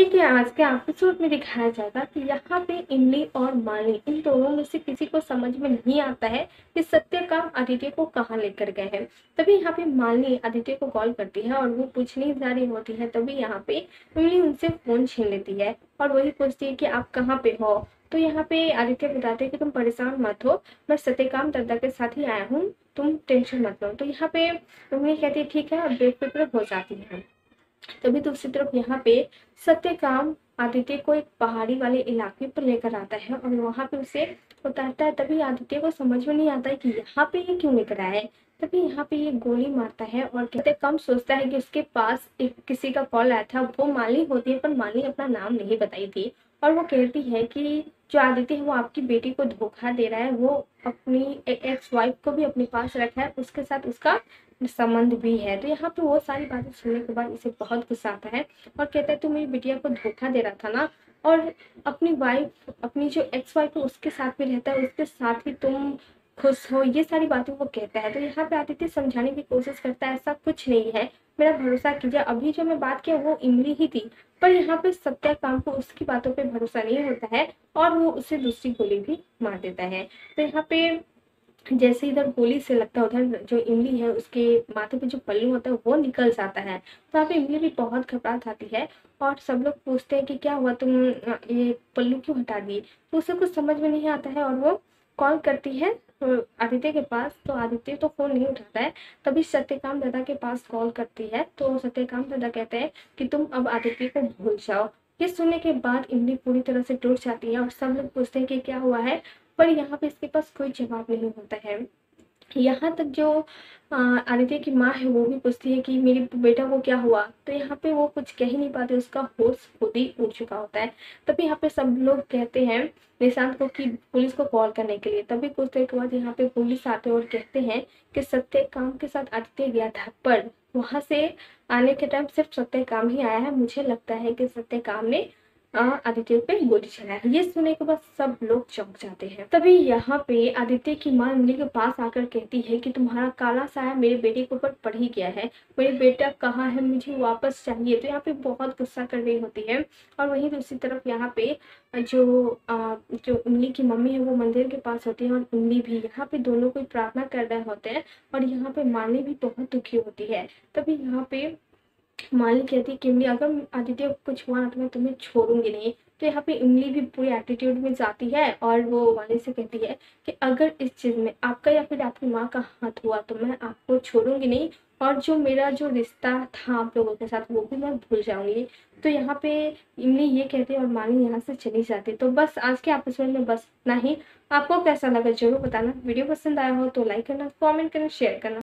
देखिए, आज के एपिसोड में दिखाया जाएगा कि यहाँ पे इमली और माली इन दोनों में से किसी को समझ में नहीं आता है कि सत्यकाम आदित्य को कहाँ लेकर गए हैं। तभी यहाँ पे माली आदित्य को कॉल करती है और वो पूछने जा रही होती है। तभी यहाँ पे इमली उनसे फोन छीन लेती है और वही पूछती है कि आप कहाँ पे हो। तो यहाँ पे आदित्य बताते हैं कि तुम परेशान मत हो, मैं सत्यकाम दादा के साथ ही आया हूँ, तुम टेंशन मत लो। तो यहाँ पे इमली कहती है ठीक है और बेफिक्र हो जाती है। तभी दूसरी तरफ यहाँ पे सत्यकाम आदित्य को एक पहाड़ी वाले इलाके पर लेकर आता है और वहां पे उसे उतारता है। तभी आदित्य को समझ में नहीं आता है कि यहाँ पे ये क्यों लेकर आया है। तभी यहाँ पे ये गोली मारता है और सत्यकाम सोचता है कि उसके पास एक किसी का कॉल आया था, वो माली होती है पर माली अपना नाम नहीं बताई थी। और वो कहती है कि जो आदित्य है वो आपकी बेटी को धोखा दे रहा है, वो अपनी एक्स वाइफ को भी अपने पास रखा है, उसके साथ उसका संबंध भी है। तो यहाँ पे वो सारी बातें सुनने के बाद इसे बहुत गुस्सा आता है और कहता है तू मेरी बिटिया को धोखा दे रहा था ना, और अपनी वाइफ, अपनी जो एक्स वाइफ है उसके साथ भी रहता है, उसके साथ ही तुम खुश हो, ये सारी बातें वो कहता है। तो यहाँ पे आदित्य समझाने की कोशिश करता है ऐसा कुछ नहीं है, मेरा भरोसा कीजिए, अभी जो मैं बात किया वो इमली ही थी। पर यहाँ पे सत्याकाम को उसकी बातों पे भरोसा नहीं होता है और वो उसे दूसरी गोली भी मार देता है। तो यहाँ पे जैसे इधर गोली से लगता है उधर जो इमली है उसके माथे पे जो पल्लू होता है वो निकल जाता है। तो यहाँ पे इमली भी बहुत घबरा जाती है और सब लोग पूछते हैं कि क्या हुआ, तुम ये पल्लू क्यों हटा दिए। तो उसे कुछ समझ में नहीं आता है और वो कॉल करती है आदित्य के पास। तो आदित्य तो फोन नहीं उठाता है। तभी सत्यकाम दादा के पास कॉल करती है तो सत्यकाम दादा कहते हैं कि तुम अब आदित्य को भूल जाओ। ये सुनने के बाद इमली पूरी तरह से टूट जाती है और सब लोग पूछते हैं कि क्या हुआ है, पर यहाँ पे इसके पास कोई जवाब नहीं होता है। यहाँ तक जो आदित्य की माँ है वो भी पूछती है कि मेरे बेटा को क्या हुआ। तो यहाँ पे वो कुछ कह ही नहीं पाते, उसका होश खुद ही उड़ चुका होता है। तभी यहाँ पे सब लोग कहते हैं निशांत को कि पुलिस को कॉल करने के लिए। तभी कुछ देर के बाद यहाँ पे पुलिस आते हैं और कहते हैं कि सत्यकाम के साथ आदित्य गया था, पर वहां से आने के टाइम सिर्फ सत्यकाम ही आया है। मुझे लगता है कि सत्यकाम ने आदित्य पे गोली चलाई। ये सुनने के बाद सब लोग चौंक जाते हैं। तभी यहाँ पे आदित्य की माँ इमली के पास आकर कहती है कि तुम्हारा काला साया मेरे बेटे के ऊपर पड़ ही गया है, मेरे बेटा कहाँ है, मुझे वापस चाहिए। तो यहाँ पे बहुत गुस्सा कर रही होती है। और वहीं दूसरी तरफ यहाँ पे जो इमली की मम्मी है वो मंदिर के पास होती है और इमली भी, यहाँ पे दोनों कोई प्रार्थना कर रहे होते हैं और यहाँ पे माली भी बहुत दुखी होती है। तभी यहाँ पे माली कहती है कि इमली अगर आदित्य को कुछ हुआ ना तो मैं तुम्हें छोड़ूंगी नहीं। तो यहाँ पे इमली भी पूरी एटीट्यूड में जाती है और वो माली से कहती है कि अगर इस चीज में आपका या फिर आपकी माँ का हाथ हुआ तो मैं आपको छोड़ूंगी नहीं, और जो मेरा जो रिश्ता था आप लोगों के साथ वो भी मैं भूल जाऊंगी। तो यहाँ पे इमली ये कहती है और माली यहाँ से चली जाती है। तो बस आज के एपिसोड में बस इतना ही। आपको कैसा लगा जरूर बताना। वीडियो पसंद आया हो तो लाइक करना, कमेंट करना, शेयर करना।